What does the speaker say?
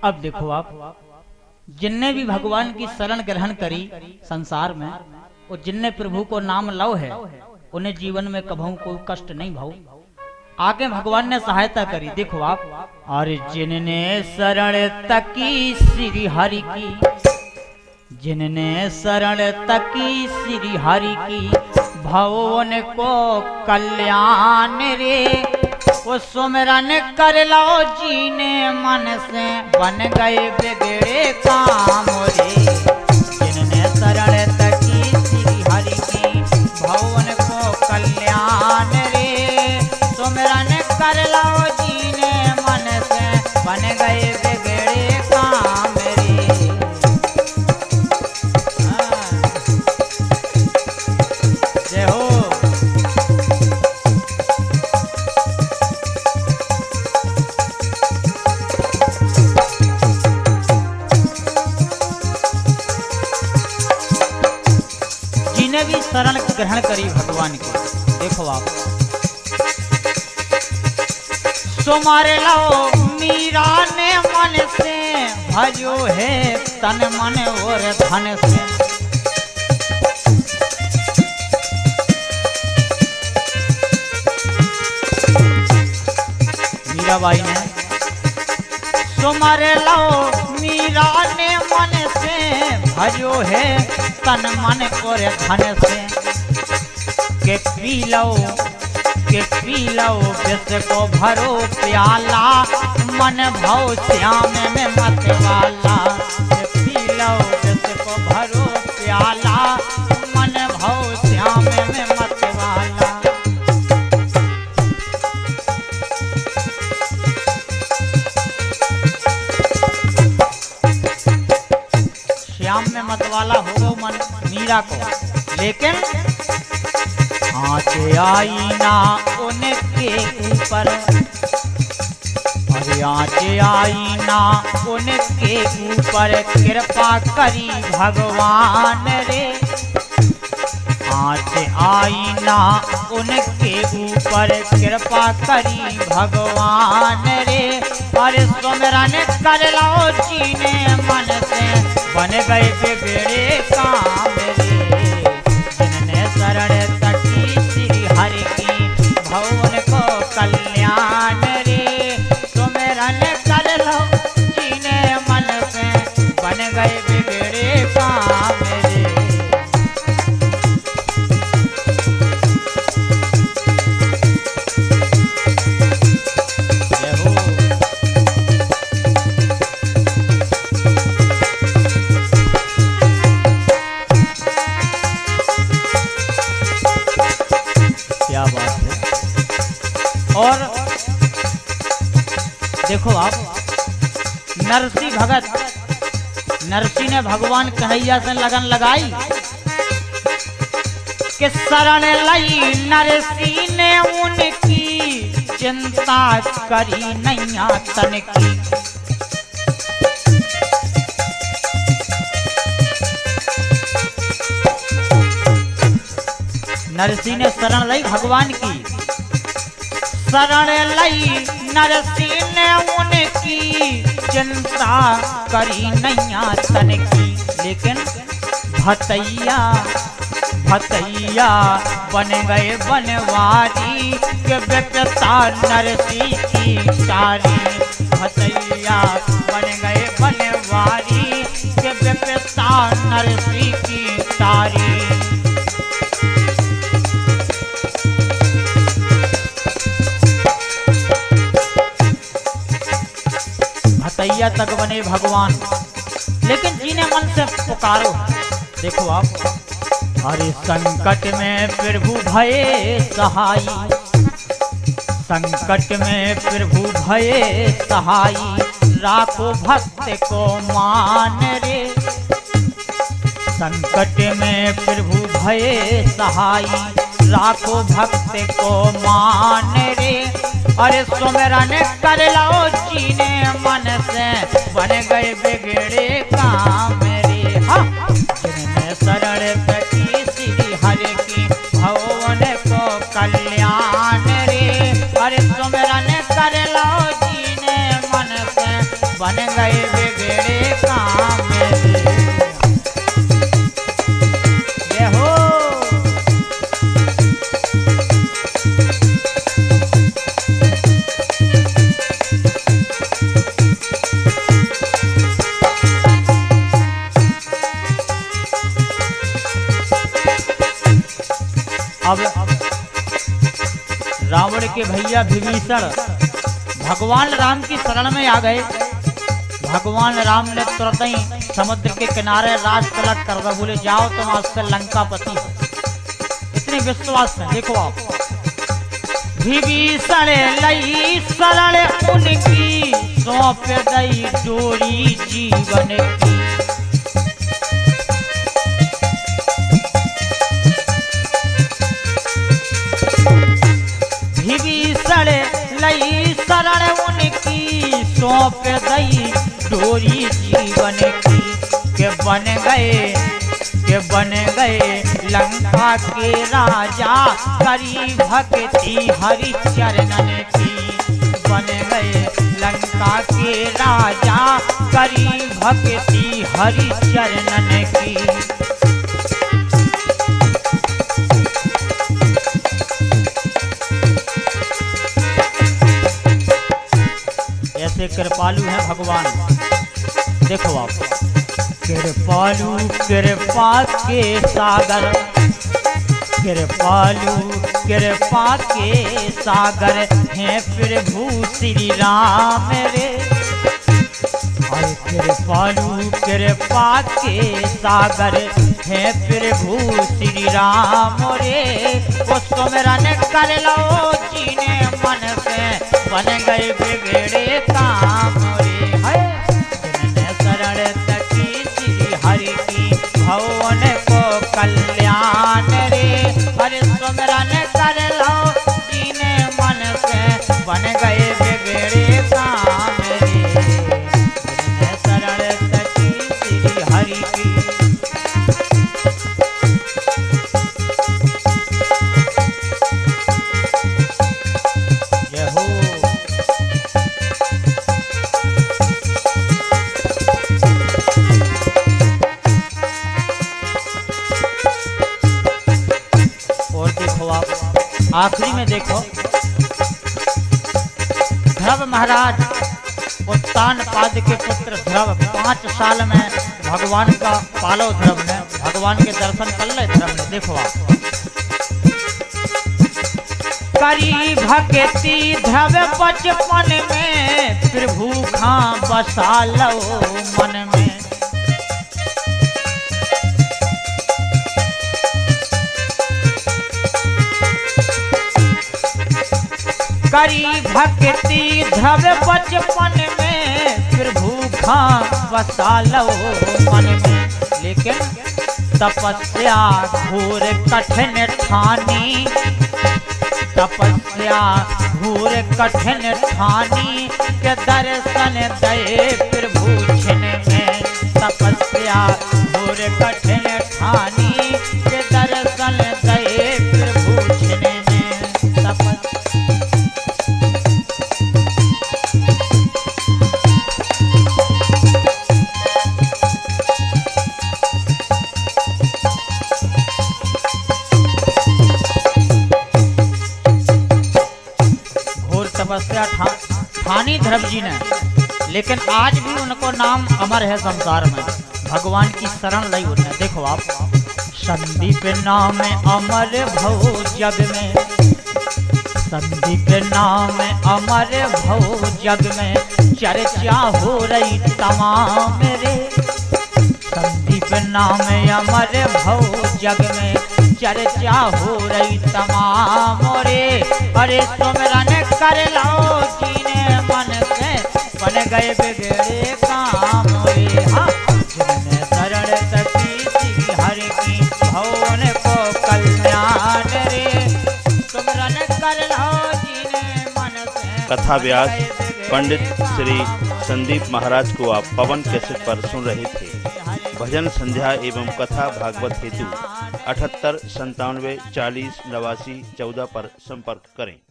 अब देखो आप, जिनने भी भगवान की शरण ग्रहण करी संसार में, और जिनने प्रभु को नाम लो है, उन्हें जीवन में कभू कोई कष्ट नहीं भाऊ। आगे भगवान ने सहायता करी। देखो आप, और जिनने शरण तकी श्री हरि की, जिनने शरण तकी श्री हरि की, भवन को कल्याण रे, वो सुमिरन कर लो जीने मन से, बन गए बिगड़े काम रे। जिनने शरण तकी श्री हरि की, भवन को कल्याण रे, सुमिरन कर लो जीने मन से, बन गए बिगड़े काम रे। जय हो। जिन्हें भी शरण ग्रहण करी भगवान की, देखो आप, सुमारे लो मीरा ने मन से, भजो है तन मन और धन से। मीराबाई ने सुमारे लो मीरा ने मन से, भजो है तन मन और धन से। के पी लो विष को भरो प्याला, मन भव श्याम में मत वाला। के पी लो विष को भरो प्याला, मन भव श्याम में मत वाला। श्याम में मतवाला हो गो मन मीरा को, लेकिन आँच आई ना उनके ऊपर, अरे आँच आई ना उनके ऊपर, कृपा करी भगवान रे। आँच आई ना उनके ऊपर, कृपा करी भगवान रे। अरे सुमिरन कर लो जीने मन से, बन गए बिगड़े काम रे। जिनने शरण तकी श्री हरि की, भवन को कल्याण रे, सुमिरन कर लो जीने मन से, बन गए बिगड़े काम रे। क्या बात है। और देखो आप, नरसी भगत, नरसी ने भगवान कन्हैया से लगन लगाई कि शरण लई नरसी ने उनकी, चिंता करी नैया तन की। नरसी ने शरण लई भगवान की, शरण लई नरसी ने उनकी, चिंता करी नैया तन की। लेकिन भतैया भतैया बन गए बनवारी, के विपता नरसी की तारी। भतैया बन गए बनवारी, के विपता नरसी की तारी। भतैया तक बने भगवान, लेकिन जीने मन से पुकारो। देखो आप, अरे संकट में प्रभु भये सहाई, संकट में प्रभु भये सहाई, राखो भक्त को मान रे। संकट में प्रभु भये सहाई, राखो भक्त को मान रे। अरे सुमिरन कर लो जीने मन से, बन गए बिगड़े काम रे। हाँ, जिनने शरण तकी श्री हरि की, भवन को कल्याण रे। अरे सुमिरन कर लो जीने मन से, बन गए बिगड़े काम मेरे। ये हो अब रावण के भैया विभीषण भगवान राम की शरण में आ गए। भगवान राम ने तुरंत ही समुद्र के किनारे राज तिलक कर दिया। बोले जाओ तुम आज से लंकापति हो। इतने विश्वास में देखो आप। विभीषण लई शरण उनकी सौंप दई डोरी जीवन की। विभीषण लई शरण उनकी सौंप दई डोरी जीवन की। के बन गए लंका के राजा करी भक्ति हरि चरणन की। बन गए लंका के राजा करी भक्ति हरि चरणन की। ऐसे कृपालु हैं भगवान। देखो आप, कृपालु कृपा के सागर, कृपालु कृपा के सागर हैं प्रभु श्री राम रे। और कृपालु कृपा के सागर हैं प्रभु श्री राम रे। वो सुमिरन कर लो जीने मन से बन गए बिगड़े काम रे। है जिनने शरण तकी श्री हरि की भवन को कल्याण रे। हरि सुमिरन कर लो जीने मन से बन गए बिगड़े काम रे। जिनने शरण तकी श्री हरि की। आखिरी में देखो, ध्रुव महाराज उत्तान पाद के पुत्र ध्रुव 5 साल में भगवान का पालो ध्रुव ने भगवान के दर्शन कर ले। ध्रुव ने देखो आप, करी भक्ति ध्रुव बचपन में प्रभु खां बसा लो मन में। करी भक्ति ध्रुव बचपन में प्रभु खां बसा लो मन में। लेकिन तपस्या घोर कठिन ठानी, तपस्या घोर कठिन ठानी के दर्शन दे प्रभु छिन में। तपस्या घोर कठिन ठानी के दर्शन दे प्रभु छिन में। तपस्या ठानी ध्रुव जी ने, लेकिन आज भी उनको नाम अमर है संसार में। भगवान की शरण ली उन्हें। देखो आप, संदीप नाम अमर भव जग में, संदीप नाम अमर भव जग में चर्चा हो रही तमाम रे। संदीप नाम अमर भव जग में चर्चा हो रही तमाम रे। अरे सुमिरन कर लो जीने मन से बन गए बिगड़े काम रे। हाँ जिनने शरण तकी श्री हरि की भवन को कल्याण रे। सुमिरन कर लो जीने मन से। कथा व्यास पंडित श्री संदीप महाराज को आप पवन कैसेट पर सुन रहे थे। भजन संध्या एवं कथा भागवत हेतु 78 97 40 89 14 पर संपर्क करें।